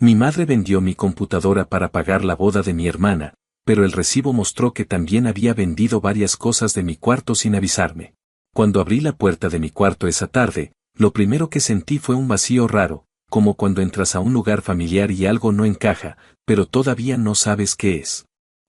Mi madre vendió mi computadora para pagar la boda de mi hermana, pero el recibo mostró que también había vendido varias cosas de mi cuarto sin avisarme. Cuando abrí la puerta de mi cuarto esa tarde, lo primero que sentí fue un vacío raro, como cuando entras a un lugar familiar y algo no encaja, pero todavía no sabes qué es.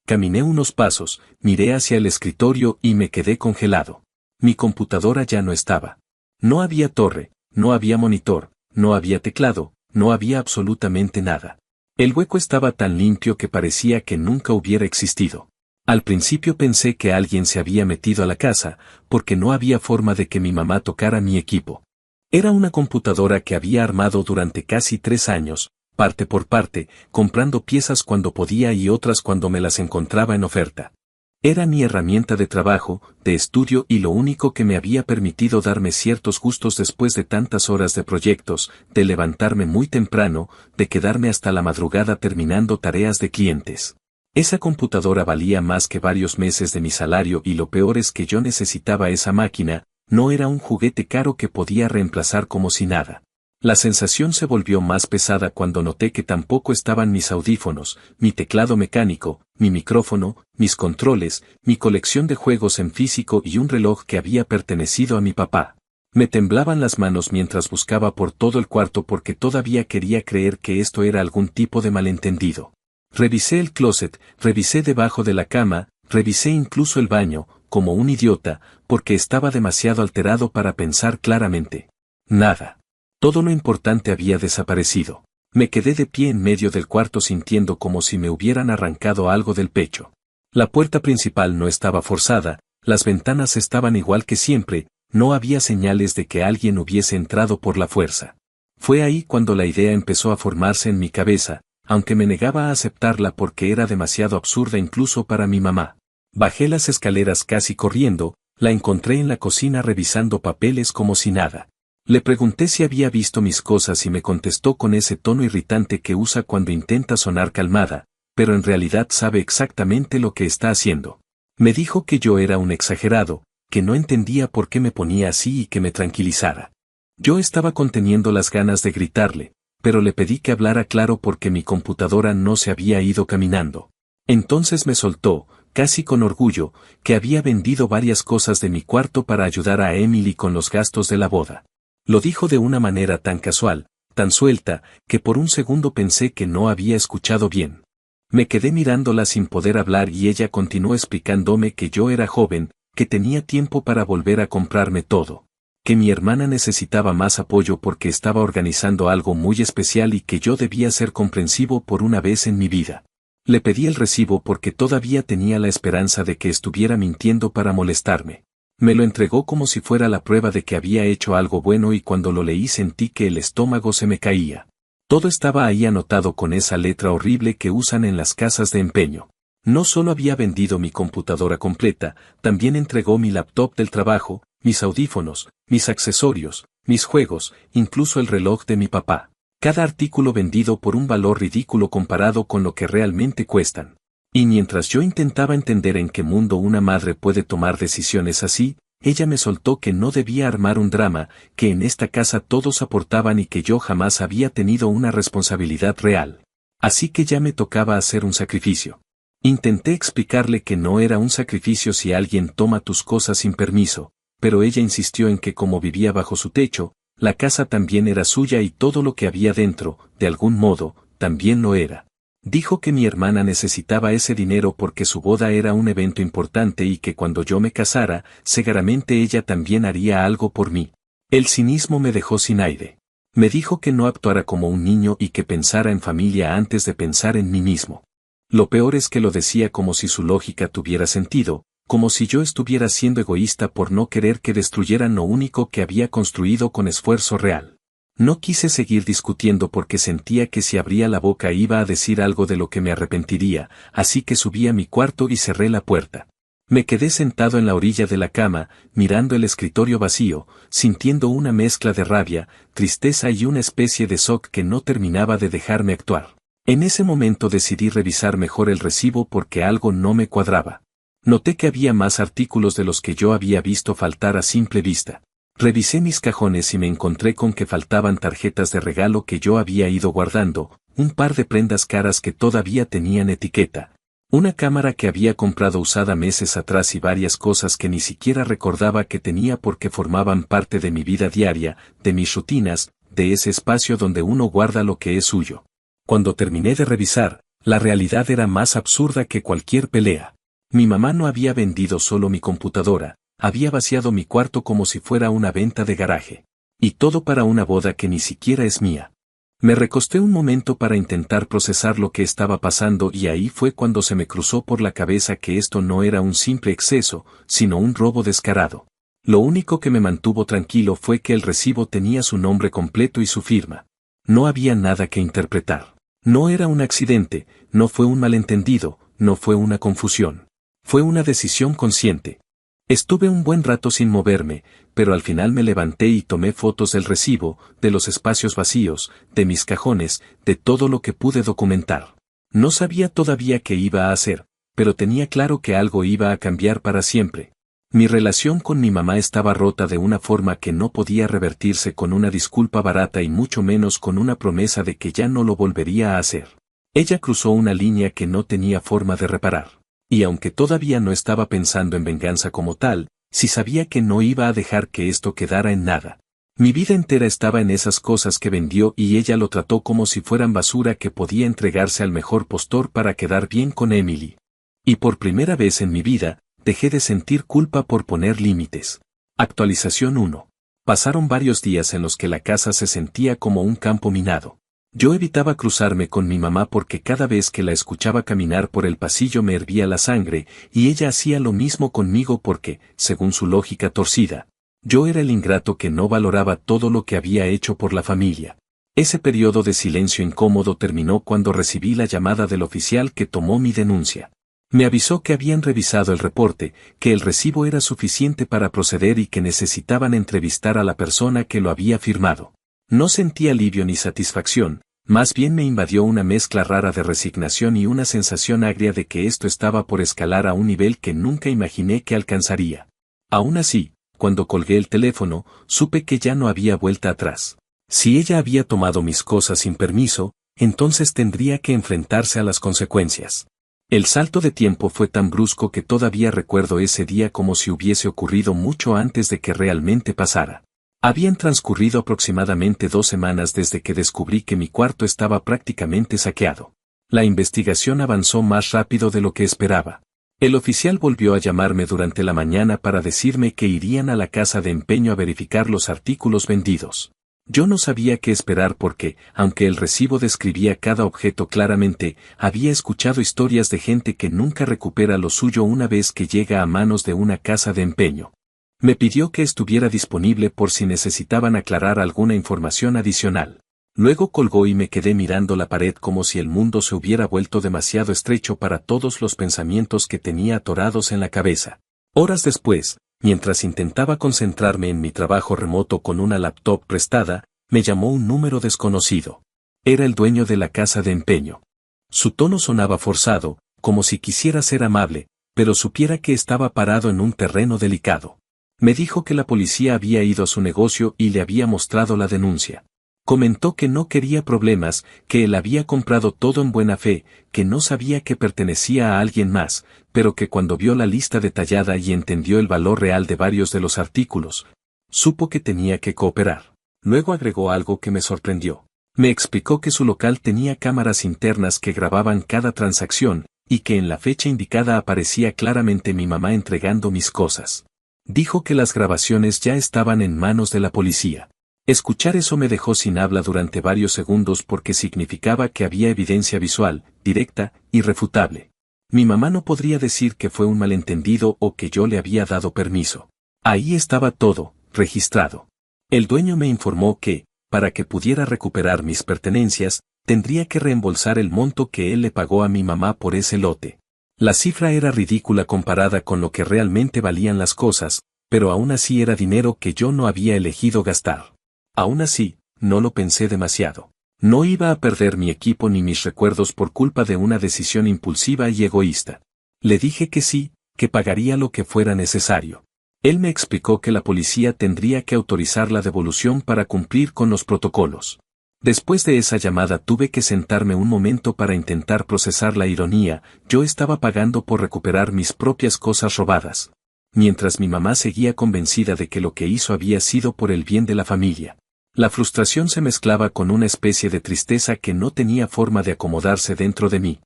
Caminé unos pasos, miré hacia el escritorio y me quedé congelado. Mi computadora ya no estaba. No había torre, no había monitor, no había teclado, no había absolutamente nada. El hueco estaba tan limpio que parecía que nunca hubiera existido. Al principio pensé que alguien se había metido a la casa, porque no había forma de que mi mamá tocara mi equipo. Era una computadora que había armado durante casi 3 años, parte por parte, comprando piezas cuando podía y otras cuando me las encontraba en oferta. Era mi herramienta de trabajo, de estudio y lo único que me había permitido darme ciertos gustos después de tantas horas de proyectos, de levantarme muy temprano, de quedarme hasta la madrugada terminando tareas de clientes. Esa computadora valía más que varios meses de mi salario y lo peor es que yo necesitaba esa máquina, no era un juguete caro que podía reemplazar como si nada. La sensación se volvió más pesada cuando noté que tampoco estaban mis audífonos, mi teclado mecánico, mi micrófono, mis controles, mi colección de juegos en físico y un reloj que había pertenecido a mi papá. Me temblaban las manos mientras buscaba por todo el cuarto porque todavía quería creer que esto era algún tipo de malentendido. Revisé el closet, revisé debajo de la cama, revisé incluso el baño, como un idiota, porque estaba demasiado alterado para pensar claramente. Nada. Todo lo importante había desaparecido. Me quedé de pie en medio del cuarto sintiendo como si me hubieran arrancado algo del pecho. La puerta principal no estaba forzada, las ventanas estaban igual que siempre, no había señales de que alguien hubiese entrado por la fuerza. Fue ahí cuando la idea empezó a formarse en mi cabeza, aunque me negaba a aceptarla porque era demasiado absurda incluso para mi mamá. Bajé las escaleras casi corriendo, la encontré en la cocina revisando papeles como si nada. Le pregunté si había visto mis cosas y me contestó con ese tono irritante que usa cuando intenta sonar calmada, pero en realidad sabe exactamente lo que está haciendo. Me dijo que yo era un exagerado, que no entendía por qué me ponía así y que me tranquilizara. Yo estaba conteniendo las ganas de gritarle, pero le pedí que hablara claro porque mi computadora no se había ido caminando. Entonces me soltó, casi con orgullo, que había vendido varias cosas de mi cuarto para ayudar a Emily con los gastos de la boda. Lo dijo de una manera tan casual, tan suelta, que por un segundo pensé que no había escuchado bien. Me quedé mirándola sin poder hablar y ella continuó explicándome que yo era joven, que tenía tiempo para volver a comprarme todo, que mi hermana necesitaba más apoyo porque estaba organizando algo muy especial y que yo debía ser comprensivo por una vez en mi vida. Le pedí el recibo porque todavía tenía la esperanza de que estuviera mintiendo para molestarme. Me lo entregó como si fuera la prueba de que había hecho algo bueno y cuando lo leí sentí que el estómago se me caía. Todo estaba ahí anotado con esa letra horrible que usan en las casas de empeño. No solo había vendido mi computadora completa, también entregó mi laptop del trabajo, mis audífonos, mis accesorios, mis juegos, incluso el reloj de mi papá. Cada artículo vendido por un valor ridículo comparado con lo que realmente cuestan. Y mientras yo intentaba entender en qué mundo una madre puede tomar decisiones así, ella me soltó que no debía armar un drama, que en esta casa todos aportaban y que yo jamás había tenido una responsabilidad real. Así que ya me tocaba hacer un sacrificio. Intenté explicarle que no era un sacrificio si alguien toma tus cosas sin permiso, pero ella insistió en que como vivía bajo su techo, la casa también era suya y todo lo que había dentro, de algún modo, también lo era. Dijo que mi hermana necesitaba ese dinero porque su boda era un evento importante y que cuando yo me casara, seguramente ella también haría algo por mí. El cinismo me dejó sin aire. Me dijo que no actuara como un niño y que pensara en familia antes de pensar en mí mismo. Lo peor es que lo decía como si su lógica tuviera sentido, como si yo estuviera siendo egoísta por no querer que destruyeran lo único que había construido con esfuerzo real. No quise seguir discutiendo porque sentía que si abría la boca iba a decir algo de lo que me arrepentiría, así que subí a mi cuarto y cerré la puerta. Me quedé sentado en la orilla de la cama, mirando el escritorio vacío, sintiendo una mezcla de rabia, tristeza y una especie de shock que no terminaba de dejarme actuar. En ese momento decidí revisar mejor el recibo porque algo no me cuadraba. Noté que había más artículos de los que yo había visto faltar a simple vista. Revisé mis cajones y me encontré con que faltaban tarjetas de regalo que yo había ido guardando, un par de prendas caras que todavía tenían etiqueta, una cámara que había comprado usada meses atrás y varias cosas que ni siquiera recordaba que tenía porque formaban parte de mi vida diaria, de mis rutinas, de ese espacio donde uno guarda lo que es suyo. Cuando terminé de revisar, la realidad era más absurda que cualquier pelea. Mi mamá no había vendido solo mi computadora, había vaciado mi cuarto como si fuera una venta de garaje. Y todo para una boda que ni siquiera es mía. Me recosté un momento para intentar procesar lo que estaba pasando y ahí fue cuando se me cruzó por la cabeza que esto no era un simple exceso, sino un robo descarado. Lo único que me mantuvo tranquilo fue que el recibo tenía su nombre completo y su firma. No había nada que interpretar. No era un accidente, no fue un malentendido, no fue una confusión. Fue una decisión consciente. Estuve un buen rato sin moverme, pero al final me levanté y tomé fotos del recibo, de los espacios vacíos, de mis cajones, de todo lo que pude documentar. No sabía todavía qué iba a hacer, pero tenía claro que algo iba a cambiar para siempre. Mi relación con mi mamá estaba rota de una forma que no podía revertirse con una disculpa barata y mucho menos con una promesa de que ya no lo volvería a hacer. Ella cruzó una línea que no tenía forma de reparar. Y aunque todavía no estaba pensando en venganza como tal, sí sabía que no iba a dejar que esto quedara en nada. Mi vida entera estaba en esas cosas que vendió y ella lo trató como si fueran basura que podía entregarse al mejor postor para quedar bien con Emily. Y por primera vez en mi vida, dejé de sentir culpa por poner límites. Actualización 1. Pasaron varios días en los que la casa se sentía como un campo minado. Yo evitaba cruzarme con mi mamá porque cada vez que la escuchaba caminar por el pasillo me hervía la sangre, y ella hacía lo mismo conmigo porque, según su lógica torcida, yo era el ingrato que no valoraba todo lo que había hecho por la familia. Ese periodo de silencio incómodo terminó cuando recibí la llamada del oficial que tomó mi denuncia. Me avisó que habían revisado el reporte, que el recibo era suficiente para proceder y que necesitaban entrevistar a la persona que lo había firmado. No sentí alivio ni satisfacción, más bien me invadió una mezcla rara de resignación y una sensación agria de que esto estaba por escalar a un nivel que nunca imaginé que alcanzaría. Aún así, cuando colgué el teléfono, supe que ya no había vuelta atrás. Si ella había tomado mis cosas sin permiso, entonces tendría que enfrentarse a las consecuencias. El salto de tiempo fue tan brusco que todavía recuerdo ese día como si hubiese ocurrido mucho antes de que realmente pasara. Habían transcurrido aproximadamente 2 semanas desde que descubrí que mi cuarto estaba prácticamente saqueado. La investigación avanzó más rápido de lo que esperaba. El oficial volvió a llamarme durante la mañana para decirme que irían a la casa de empeño a verificar los artículos vendidos. Yo no sabía qué esperar porque, aunque el recibo describía cada objeto claramente, había escuchado historias de gente que nunca recupera lo suyo una vez que llega a manos de una casa de empeño. Me pidió que estuviera disponible por si necesitaban aclarar alguna información adicional. Luego colgó y me quedé mirando la pared como si el mundo se hubiera vuelto demasiado estrecho para todos los pensamientos que tenía atorados en la cabeza. Horas después, mientras intentaba concentrarme en mi trabajo remoto con una laptop prestada, me llamó un número desconocido. Era el dueño de la casa de empeño. Su tono sonaba forzado, como si quisiera ser amable, pero supiera que estaba parado en un terreno delicado. Me dijo que la policía había ido a su negocio y le había mostrado la denuncia. Comentó que no quería problemas, que él había comprado todo en buena fe, que no sabía que pertenecía a alguien más, pero que cuando vio la lista detallada y entendió el valor real de varios de los artículos, supo que tenía que cooperar. Luego agregó algo que me sorprendió. Me explicó que su local tenía cámaras internas que grababan cada transacción, y que en la fecha indicada aparecía claramente mi mamá entregando mis cosas. Dijo que las grabaciones ya estaban en manos de la policía. Escuchar eso me dejó sin habla durante varios segundos porque significaba que había evidencia visual, directa, irrefutable. Mi mamá no podría decir que fue un malentendido o que yo le había dado permiso. Ahí estaba todo, registrado. El dueño me informó que, para que pudiera recuperar mis pertenencias, tendría que reembolsar el monto que él le pagó a mi mamá por ese lote. La cifra era ridícula comparada con lo que realmente valían las cosas, pero aún así era dinero que yo no había elegido gastar. Aún así, no lo pensé demasiado. No iba a perder mi equipo ni mis recuerdos por culpa de una decisión impulsiva y egoísta. Le dije que sí, que pagaría lo que fuera necesario. Él me explicó que la policía tendría que autorizar la devolución para cumplir con los protocolos. Después de esa llamada tuve que sentarme un momento para intentar procesar la ironía. Yo estaba pagando por recuperar mis propias cosas robadas, mientras mi mamá seguía convencida de que lo que hizo había sido por el bien de la familia. La frustración se mezclaba con una especie de tristeza que no tenía forma de acomodarse dentro de mí.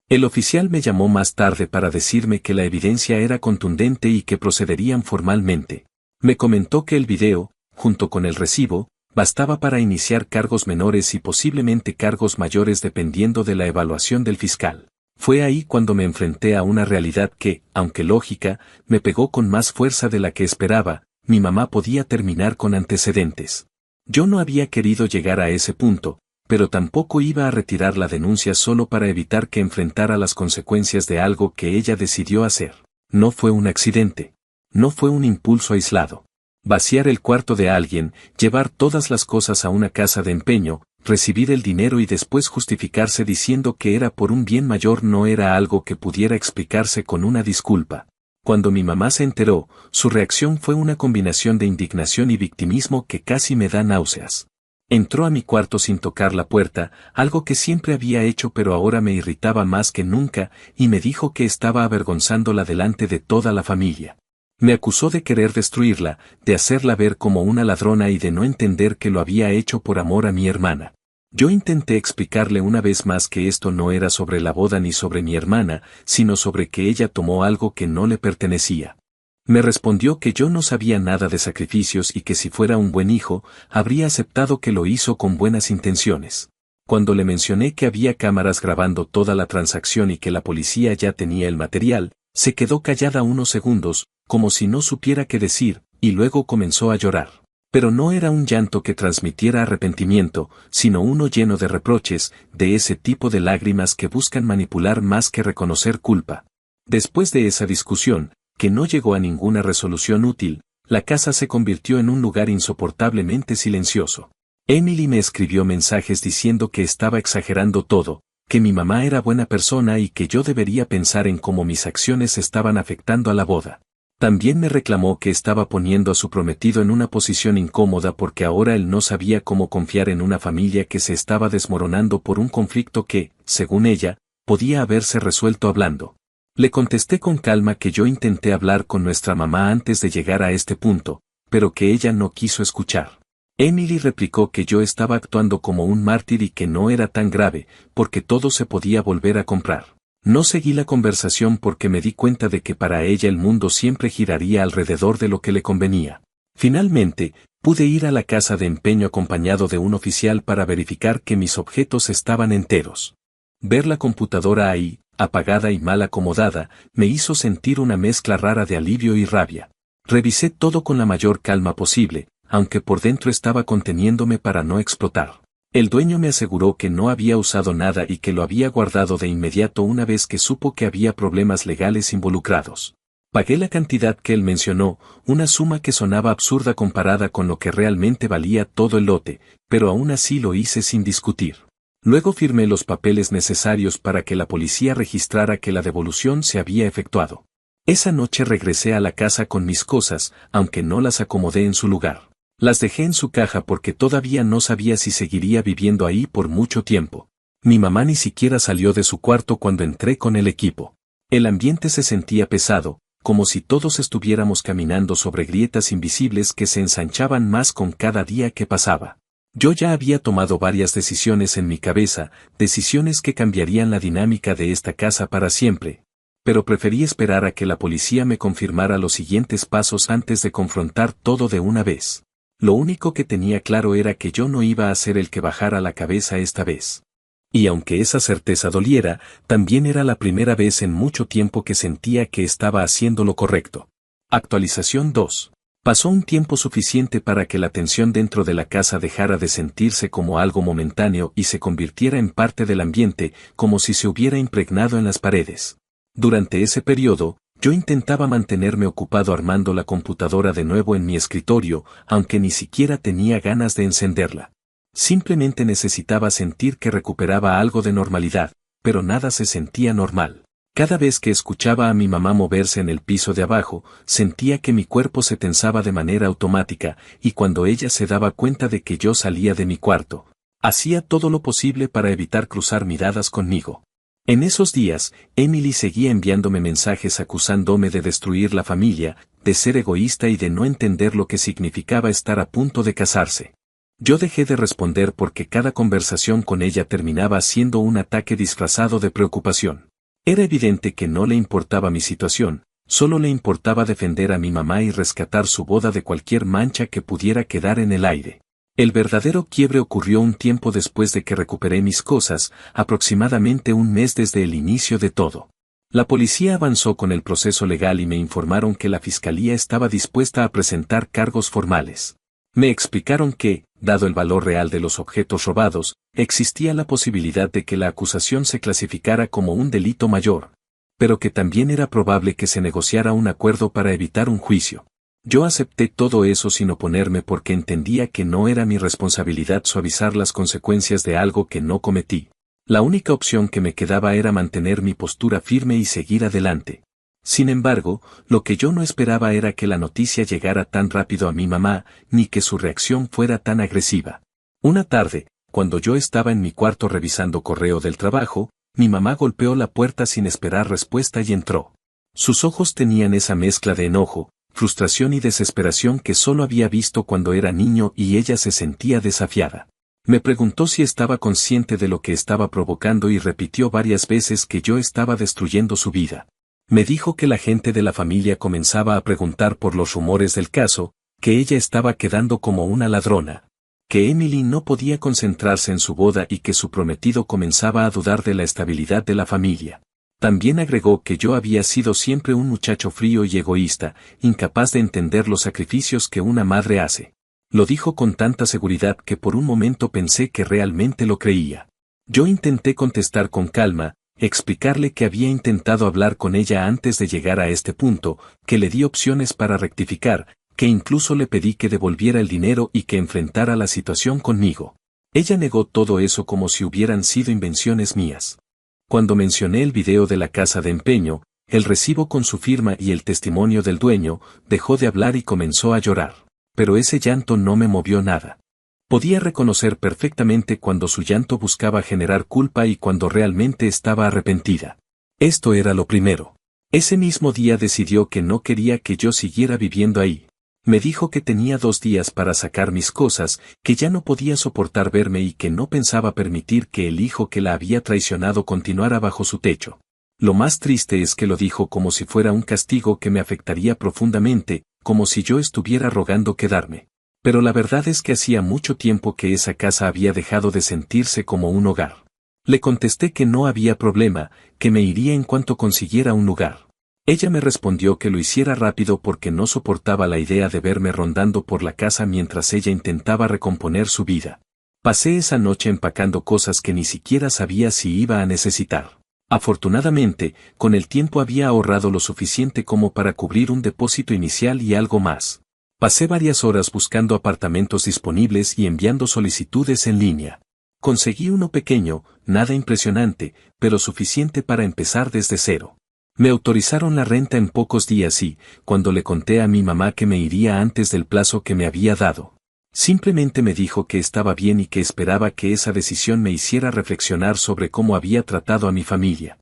El oficial me llamó más tarde para decirme que la evidencia era contundente y que procederían formalmente. Me comentó que el video, junto con el recibo, bastaba para iniciar cargos menores y posiblemente cargos mayores dependiendo de la evaluación del fiscal. Fue ahí cuando me enfrenté a una realidad que, aunque lógica, me pegó con más fuerza de la que esperaba. Mi mamá podía terminar con antecedentes. Yo no había querido llegar a ese punto, pero tampoco iba a retirar la denuncia solo para evitar que enfrentara las consecuencias de algo que ella decidió hacer. No fue un accidente. No fue un impulso aislado. Vaciar el cuarto de alguien, llevar todas las cosas a una casa de empeño, recibir el dinero y después justificarse diciendo que era por un bien mayor no era algo que pudiera explicarse con una disculpa. Cuando mi mamá se enteró, su reacción fue una combinación de indignación y victimismo que casi me da náuseas. Entró a mi cuarto sin tocar la puerta, algo que siempre había hecho pero ahora me irritaba más que nunca, y me dijo que estaba avergonzándola delante de toda la familia. Me acusó de querer destruirla, de hacerla ver como una ladrona y de no entender que lo había hecho por amor a mi hermana. Yo intenté explicarle una vez más que esto no era sobre la boda ni sobre mi hermana, sino sobre que ella tomó algo que no le pertenecía. Me respondió que yo no sabía nada de sacrificios y que si fuera un buen hijo, habría aceptado que lo hizo con buenas intenciones. Cuando le mencioné que había cámaras grabando toda la transacción y que la policía ya tenía el material, se quedó callada unos segundos, como si no supiera qué decir, y luego comenzó a llorar. Pero no era un llanto que transmitiera arrepentimiento, sino uno lleno de reproches, de ese tipo de lágrimas que buscan manipular más que reconocer culpa. Después de esa discusión, que no llegó a ninguna resolución útil, la casa se convirtió en un lugar insoportablemente silencioso. Emily me escribió mensajes diciendo que estaba exagerando todo, que mi mamá era buena persona y que yo debería pensar en cómo mis acciones estaban afectando a la boda. También me reclamó que estaba poniendo a su prometido en una posición incómoda porque ahora él no sabía cómo confiar en una familia que se estaba desmoronando por un conflicto que, según ella, podía haberse resuelto hablando. Le contesté con calma que yo intenté hablar con nuestra mamá antes de llegar a este punto, pero que ella no quiso escuchar. Emily replicó que yo estaba actuando como un mártir y que no era tan grave, porque todo se podía volver a comprar. No seguí la conversación porque me di cuenta de que para ella el mundo siempre giraría alrededor de lo que le convenía. Finalmente, pude ir a la casa de empeño acompañado de un oficial para verificar que mis objetos estaban enteros. Ver la computadora ahí, apagada y mal acomodada, me hizo sentir una mezcla rara de alivio y rabia. Revisé todo con la mayor calma posible, aunque por dentro estaba conteniéndome para no explotar. El dueño me aseguró que no había usado nada y que lo había guardado de inmediato una vez que supo que había problemas legales involucrados. Pagué la cantidad que él mencionó, una suma que sonaba absurda comparada con lo que realmente valía todo el lote, pero aún así lo hice sin discutir. Luego firmé los papeles necesarios para que la policía registrara que la devolución se había efectuado. Esa noche regresé a la casa con mis cosas, aunque no las acomodé en su lugar. Las dejé en su caja porque todavía no sabía si seguiría viviendo ahí por mucho tiempo. Mi mamá ni siquiera salió de su cuarto cuando entré con el equipo. El ambiente se sentía pesado, como si todos estuviéramos caminando sobre grietas invisibles que se ensanchaban más con cada día que pasaba. Yo ya había tomado varias decisiones en mi cabeza, decisiones que cambiarían la dinámica de esta casa para siempre. Pero preferí esperar a que la policía me confirmara los siguientes pasos antes de confrontar todo de una vez. Lo único que tenía claro era que yo no iba a ser el que bajara la cabeza esta vez. Y aunque esa certeza doliera, también era la primera vez en mucho tiempo que sentía que estaba haciendo lo correcto. Actualización 2. Pasó un tiempo suficiente para que la tensión dentro de la casa dejara de sentirse como algo momentáneo y se convirtiera en parte del ambiente, como si se hubiera impregnado en las paredes. Durante ese periodo, yo intentaba mantenerme ocupado armando la computadora de nuevo en mi escritorio, aunque ni siquiera tenía ganas de encenderla. Simplemente necesitaba sentir que recuperaba algo de normalidad, pero nada se sentía normal. Cada vez que escuchaba a mi mamá moverse en el piso de abajo, sentía que mi cuerpo se tensaba de manera automática, y cuando ella se daba cuenta de que yo salía de mi cuarto, hacía todo lo posible para evitar cruzar miradas conmigo. En esos días, Emily seguía enviándome mensajes acusándome de destruir la familia, de ser egoísta y de no entender lo que significaba estar a punto de casarse. Yo dejé de responder porque cada conversación con ella terminaba siendo un ataque disfrazado de preocupación. Era evidente que no le importaba mi situación, solo le importaba defender a mi mamá y rescatar su boda de cualquier mancha que pudiera quedar en el aire. El verdadero quiebre ocurrió un tiempo después de que recuperé mis cosas, aproximadamente un mes desde el inicio de todo. La policía avanzó con el proceso legal y me informaron que la fiscalía estaba dispuesta a presentar cargos formales. Me explicaron que, dado el valor real de los objetos robados, existía la posibilidad de que la acusación se clasificara como un delito mayor, pero que también era probable que se negociara un acuerdo para evitar un juicio. Yo acepté todo eso sin oponerme porque entendía que no era mi responsabilidad suavizar las consecuencias de algo que no cometí. La única opción que me quedaba era mantener mi postura firme y seguir adelante. Sin embargo, lo que yo no esperaba era que la noticia llegara tan rápido a mi mamá, ni que su reacción fuera tan agresiva. Una tarde, cuando yo estaba en mi cuarto revisando correo del trabajo, mi mamá golpeó la puerta sin esperar respuesta y entró. Sus ojos tenían esa mezcla de enojo, frustración y desesperación que solo había visto cuando era niño y ella se sentía desafiada. Me preguntó si estaba consciente de lo que estaba provocando y repitió varias veces que yo estaba destruyendo su vida. Me dijo que la gente de la familia comenzaba a preguntar por los rumores del caso, que ella estaba quedando como una ladrona, que Emily no podía concentrarse en su boda y que su prometido comenzaba a dudar de la estabilidad de la familia. También agregó que yo había sido siempre un muchacho frío y egoísta, incapaz de entender los sacrificios que una madre hace. Lo dijo con tanta seguridad que por un momento pensé que realmente lo creía. Yo intenté contestar con calma, explicarle que había intentado hablar con ella antes de llegar a este punto, que le di opciones para rectificar, que incluso le pedí que devolviera el dinero y que enfrentara la situación conmigo. Ella negó todo eso como si hubieran sido invenciones mías. Cuando mencioné el video de la casa de empeño, el recibo con su firma y el testimonio del dueño, dejó de hablar y comenzó a llorar. Pero ese llanto no me movió nada. Podía reconocer perfectamente cuando su llanto buscaba generar culpa y cuando realmente estaba arrepentida. Esto era lo primero. Ese mismo día decidió que no quería que yo siguiera viviendo ahí. Me dijo que tenía 2 días para sacar mis cosas, que ya no podía soportar verme y que no pensaba permitir que el hijo que la había traicionado continuara bajo su techo. Lo más triste es que lo dijo como si fuera un castigo que me afectaría profundamente, como si yo estuviera rogando quedarme. Pero la verdad es que hacía mucho tiempo que esa casa había dejado de sentirse como un hogar. Le contesté que no había problema, que me iría en cuanto consiguiera un lugar. Ella me respondió que lo hiciera rápido porque no soportaba la idea de verme rondando por la casa mientras ella intentaba recomponer su vida. Pasé esa noche empacando cosas que ni siquiera sabía si iba a necesitar. Afortunadamente, con el tiempo había ahorrado lo suficiente como para cubrir un depósito inicial y algo más. Pasé varias horas buscando apartamentos disponibles y enviando solicitudes en línea. Conseguí uno pequeño, nada impresionante, pero suficiente para empezar desde cero. Me autorizaron la renta en pocos días y, cuando le conté a mi mamá que me iría antes del plazo que me había dado, simplemente me dijo que estaba bien y que esperaba que esa decisión me hiciera reflexionar sobre cómo había tratado a mi familia.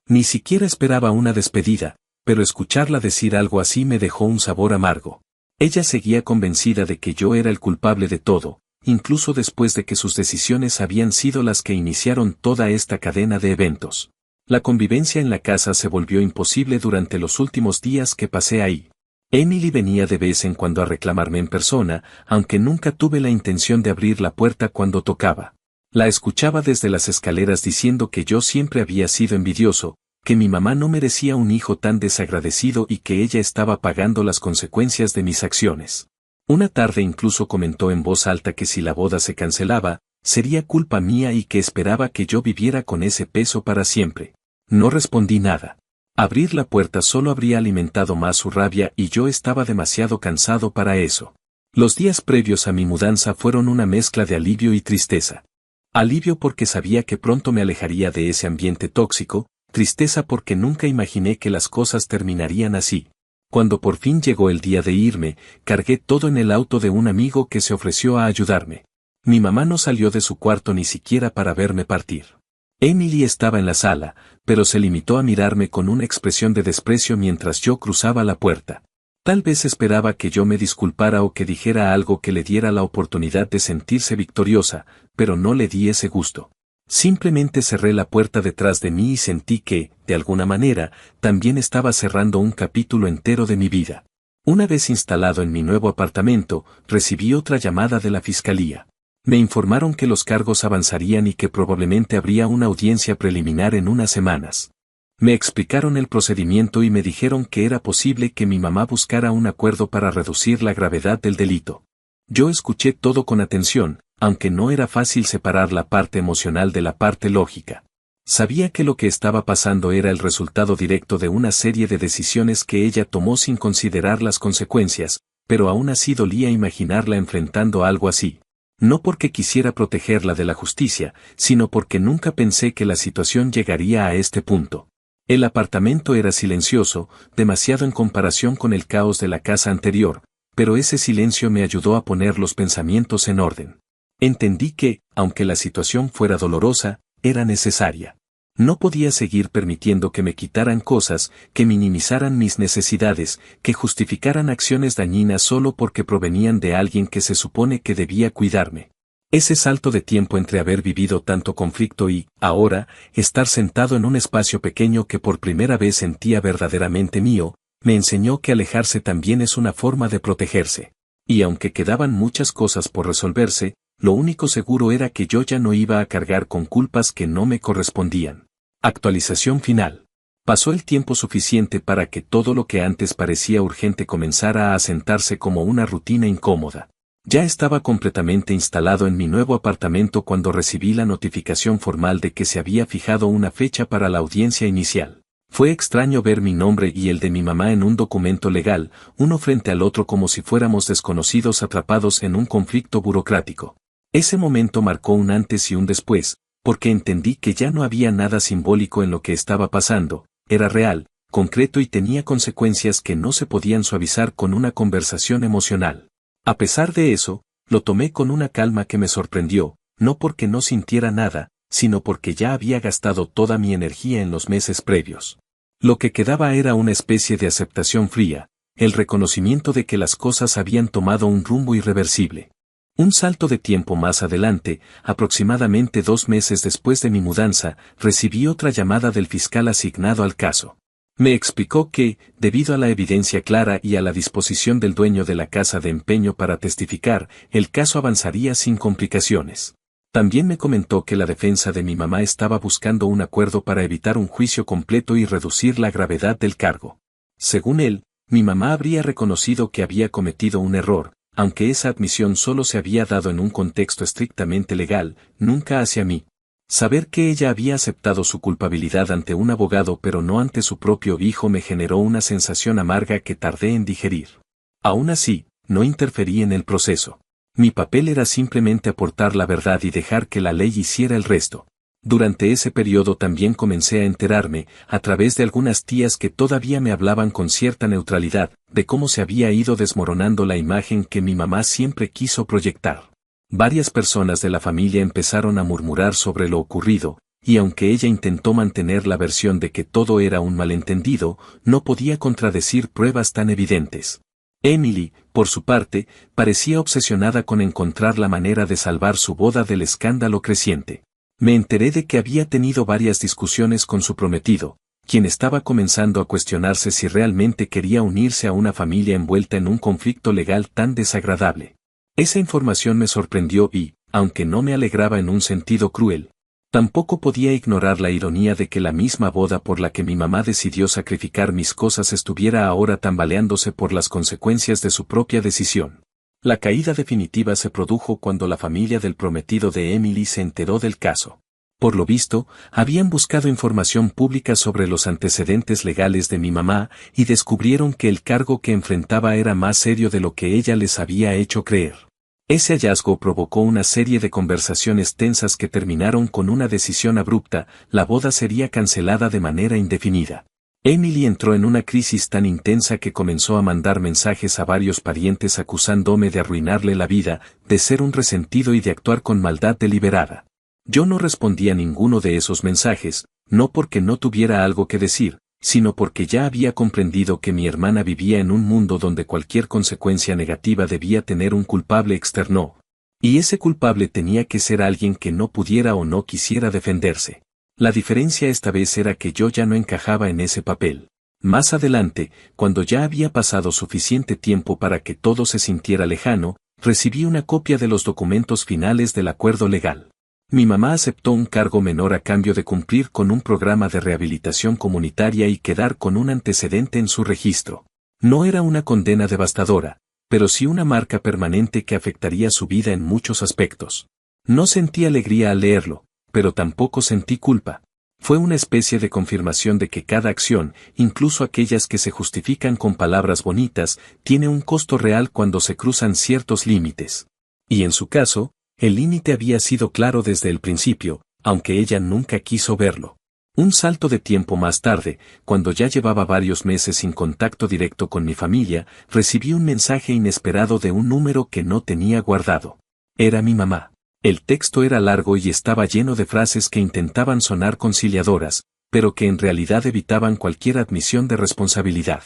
Ni siquiera esperaba una despedida, pero escucharla decir algo así me dejó un sabor amargo. Ella seguía convencida de que yo era el culpable de todo, incluso después de que sus decisiones habían sido las que iniciaron toda esta cadena de eventos. La convivencia en la casa se volvió imposible durante los últimos días que pasé ahí. Emily venía de vez en cuando a reclamarme en persona, aunque nunca tuve la intención de abrir la puerta cuando tocaba. La escuchaba desde las escaleras diciendo que yo siempre había sido envidioso, que mi mamá no merecía un hijo tan desagradecido y que ella estaba pagando las consecuencias de mis acciones. Una tarde incluso comentó en voz alta que si la boda se cancelaba, sería culpa mía y que esperaba que yo viviera con ese peso para siempre. No respondí nada. Abrir la puerta solo habría alimentado más su rabia y yo estaba demasiado cansado para eso. Los días previos a mi mudanza fueron una mezcla de alivio y tristeza. Alivio porque sabía que pronto me alejaría de ese ambiente tóxico, tristeza porque nunca imaginé que las cosas terminarían así. Cuando por fin llegó el día de irme, cargué todo en el auto de un amigo que se ofreció a ayudarme. Mi mamá no salió de su cuarto ni siquiera para verme partir. Emily estaba en la sala, pero se limitó a mirarme con una expresión de desprecio mientras yo cruzaba la puerta. Tal vez esperaba que yo me disculpara o que dijera algo que le diera la oportunidad de sentirse victoriosa, pero no le di ese gusto. Simplemente cerré la puerta detrás de mí y sentí que, de alguna manera, también estaba cerrando un capítulo entero de mi vida. Una vez instalado en mi nuevo apartamento, recibí otra llamada de la fiscalía. Me informaron que los cargos avanzarían y que probablemente habría una audiencia preliminar en unas semanas. Me explicaron el procedimiento y me dijeron que era posible que mi mamá buscara un acuerdo para reducir la gravedad del delito. Yo escuché todo con atención, aunque no era fácil separar la parte emocional de la parte lógica. Sabía que lo que estaba pasando era el resultado directo de una serie de decisiones que ella tomó sin considerar las consecuencias, pero aún así dolía imaginarla enfrentando algo así. No porque quisiera protegerla de la justicia, sino porque nunca pensé que la situación llegaría a este punto. El apartamento era silencioso, demasiado en comparación con el caos de la casa anterior, pero ese silencio me ayudó a poner los pensamientos en orden. Entendí que, aunque la situación fuera dolorosa, era necesaria. No podía seguir permitiendo que me quitaran cosas, que minimizaran mis necesidades, que justificaran acciones dañinas solo porque provenían de alguien que se supone que debía cuidarme. Ese salto de tiempo entre haber vivido tanto conflicto y, ahora, estar sentado en un espacio pequeño que por primera vez sentía verdaderamente mío, me enseñó que alejarse también es una forma de protegerse. Y aunque quedaban muchas cosas por resolverse, lo único seguro era que yo ya no iba a cargar con culpas que no me correspondían. Actualización final. Pasó el tiempo suficiente para que todo lo que antes parecía urgente comenzara a asentarse como una rutina incómoda. Ya estaba completamente instalado en mi nuevo apartamento cuando recibí la notificación formal de que se había fijado una fecha para la audiencia inicial. Fue extraño ver mi nombre y el de mi mamá en un documento legal, uno frente al otro como si fuéramos desconocidos atrapados en un conflicto burocrático. Ese momento marcó un antes y un después, porque entendí que ya no había nada simbólico en lo que estaba pasando, era real, concreto y tenía consecuencias que no se podían suavizar con una conversación emocional. A pesar de eso, lo tomé con una calma que me sorprendió, no porque no sintiera nada, sino porque ya había gastado toda mi energía en los meses previos. Lo que quedaba era una especie de aceptación fría, el reconocimiento de que las cosas habían tomado un rumbo irreversible. Un salto de tiempo más adelante, aproximadamente 2 meses después de mi mudanza, recibí otra llamada del fiscal asignado al caso. Me explicó que, debido a la evidencia clara y a la disposición del dueño de la casa de empeño para testificar, el caso avanzaría sin complicaciones. También me comentó que la defensa de mi mamá estaba buscando un acuerdo para evitar un juicio completo y reducir la gravedad del cargo. Según él, mi mamá habría reconocido que había cometido un error, aunque esa admisión solo se había dado en un contexto estrictamente legal, nunca hacia mí. Saber que ella había aceptado su culpabilidad ante un abogado pero no ante su propio hijo me generó una sensación amarga que tardé en digerir. Aún así, no interferí en el proceso. Mi papel era simplemente aportar la verdad y dejar que la ley hiciera el resto. Durante ese periodo también comencé a enterarme, a través de algunas tías que todavía me hablaban con cierta neutralidad, de cómo se había ido desmoronando la imagen que mi mamá siempre quiso proyectar. Varias personas de la familia empezaron a murmurar sobre lo ocurrido, y aunque ella intentó mantener la versión de que todo era un malentendido, no podía contradecir pruebas tan evidentes. Emily, por su parte, parecía obsesionada con encontrar la manera de salvar su boda del escándalo creciente. Me enteré de que había tenido varias discusiones con su prometido, quien estaba comenzando a cuestionarse si realmente quería unirse a una familia envuelta en un conflicto legal tan desagradable. Esa información me sorprendió y, aunque no me alegraba en un sentido cruel, tampoco podía ignorar la ironía de que la misma boda por la que mi mamá decidió sacrificar mis cosas estuviera ahora tambaleándose por las consecuencias de su propia decisión. La caída definitiva se produjo cuando la familia del prometido de Emily se enteró del caso. Por lo visto, habían buscado información pública sobre los antecedentes legales de mi mamá y descubrieron que el cargo que enfrentaba era más serio de lo que ella les había hecho creer. Ese hallazgo provocó una serie de conversaciones tensas que terminaron con una decisión abrupta: la boda sería cancelada de manera indefinida. Emily entró en una crisis tan intensa que comenzó a mandar mensajes a varios parientes acusándome de arruinarle la vida, de ser un resentido y de actuar con maldad deliberada. Yo no respondí a ninguno de esos mensajes, no porque no tuviera algo que decir, sino porque ya había comprendido que mi hermana vivía en un mundo donde cualquier consecuencia negativa debía tener un culpable externo. Y ese culpable tenía que ser alguien que no pudiera o no quisiera defenderse. La diferencia esta vez era que yo ya no encajaba en ese papel. Más adelante, cuando ya había pasado suficiente tiempo para que todo se sintiera lejano, recibí una copia de los documentos finales del acuerdo legal. Mi mamá aceptó un cargo menor a cambio de cumplir con un programa de rehabilitación comunitaria y quedar con un antecedente en su registro. No era una condena devastadora, pero sí una marca permanente que afectaría su vida en muchos aspectos. No sentí alegría al leerlo, pero tampoco sentí culpa. Fue una especie de confirmación de que cada acción, incluso aquellas que se justifican con palabras bonitas, tiene un costo real cuando se cruzan ciertos límites. Y en su caso, el límite había sido claro desde el principio, aunque ella nunca quiso verlo. Un salto de tiempo más tarde, cuando ya llevaba varios meses sin contacto directo con mi familia, recibí un mensaje inesperado de un número que no tenía guardado. Era mi mamá. El texto era largo y estaba lleno de frases que intentaban sonar conciliadoras, pero que en realidad evitaban cualquier admisión de responsabilidad.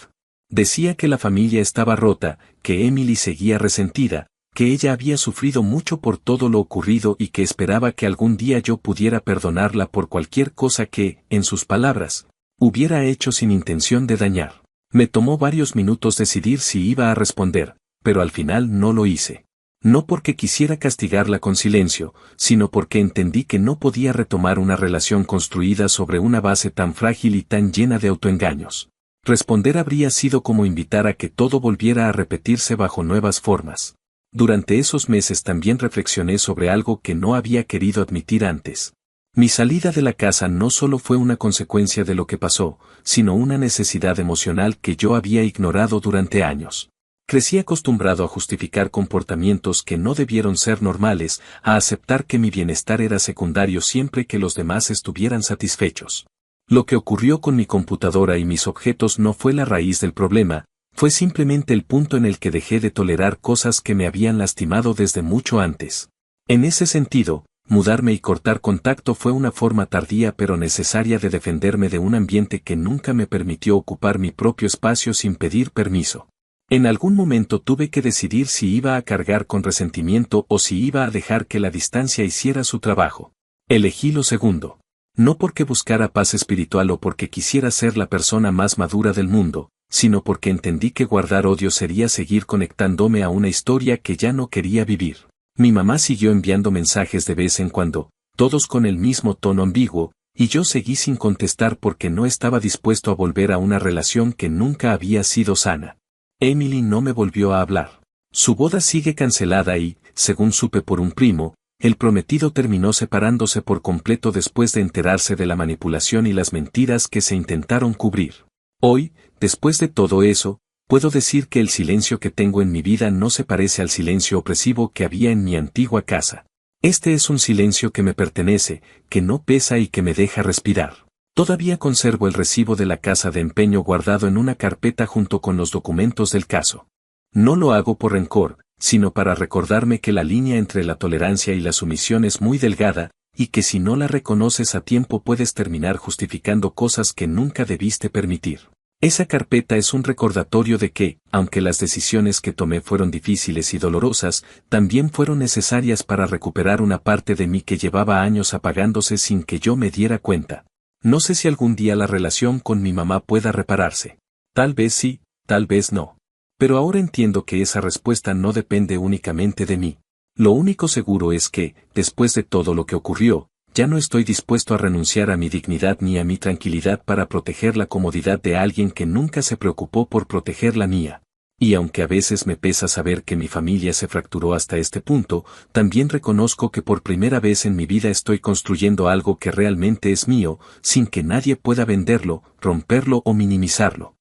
Decía que la familia estaba rota, que Emily seguía resentida, que ella había sufrido mucho por todo lo ocurrido y que esperaba que algún día yo pudiera perdonarla por cualquier cosa que, en sus palabras, hubiera hecho sin intención de dañar. Me tomó varios minutos decidir si iba a responder, pero al final no lo hice. No porque quisiera castigarla con silencio, sino porque entendí que no podía retomar una relación construida sobre una base tan frágil y tan llena de autoengaños. Responder habría sido como invitar a que todo volviera a repetirse bajo nuevas formas. Durante esos meses también reflexioné sobre algo que no había querido admitir antes. Mi salida de la casa no solo fue una consecuencia de lo que pasó, sino una necesidad emocional que yo había ignorado durante años. Crecí acostumbrado a justificar comportamientos que no debieron ser normales, a aceptar que mi bienestar era secundario siempre que los demás estuvieran satisfechos. Lo que ocurrió con mi computadora y mis objetos no fue la raíz del problema, fue simplemente el punto en el que dejé de tolerar cosas que me habían lastimado desde mucho antes. En ese sentido, mudarme y cortar contacto fue una forma tardía pero necesaria de defenderme de un ambiente que nunca me permitió ocupar mi propio espacio sin pedir permiso. En algún momento tuve que decidir si iba a cargar con resentimiento o si iba a dejar que la distancia hiciera su trabajo. Elegí lo segundo. No porque buscara paz espiritual o porque quisiera ser la persona más madura del mundo, sino porque entendí que guardar odio sería seguir conectándome a una historia que ya no quería vivir. Mi mamá siguió enviando mensajes de vez en cuando, todos con el mismo tono ambiguo, y yo seguí sin contestar porque no estaba dispuesto a volver a una relación que nunca había sido sana. Emily no me volvió a hablar. Su boda sigue cancelada y, según supe por un primo, el prometido terminó separándose por completo después de enterarse de la manipulación y las mentiras que se intentaron cubrir. Hoy, después de todo eso, puedo decir que el silencio que tengo en mi vida no se parece al silencio opresivo que había en mi antigua casa. Este es un silencio que me pertenece, que no pesa y que me deja respirar. Todavía conservo el recibo de la casa de empeño guardado en una carpeta junto con los documentos del caso. No lo hago por rencor, sino para recordarme que la línea entre la tolerancia y la sumisión es muy delgada, y que si no la reconoces a tiempo puedes terminar justificando cosas que nunca debiste permitir. Esa carpeta es un recordatorio de que, aunque las decisiones que tomé fueron difíciles y dolorosas, también fueron necesarias para recuperar una parte de mí que llevaba años apagándose sin que yo me diera cuenta. No sé si algún día la relación con mi mamá pueda repararse. Tal vez sí, tal vez no. Pero ahora entiendo que esa respuesta no depende únicamente de mí. Lo único seguro es que, después de todo lo que ocurrió, ya no estoy dispuesto a renunciar a mi dignidad ni a mi tranquilidad para proteger la comodidad de alguien que nunca se preocupó por proteger la mía. Y aunque a veces me pesa saber que mi familia se fracturó hasta este punto, también reconozco que por primera vez en mi vida estoy construyendo algo que realmente es mío, sin que nadie pueda venderlo, romperlo o minimizarlo.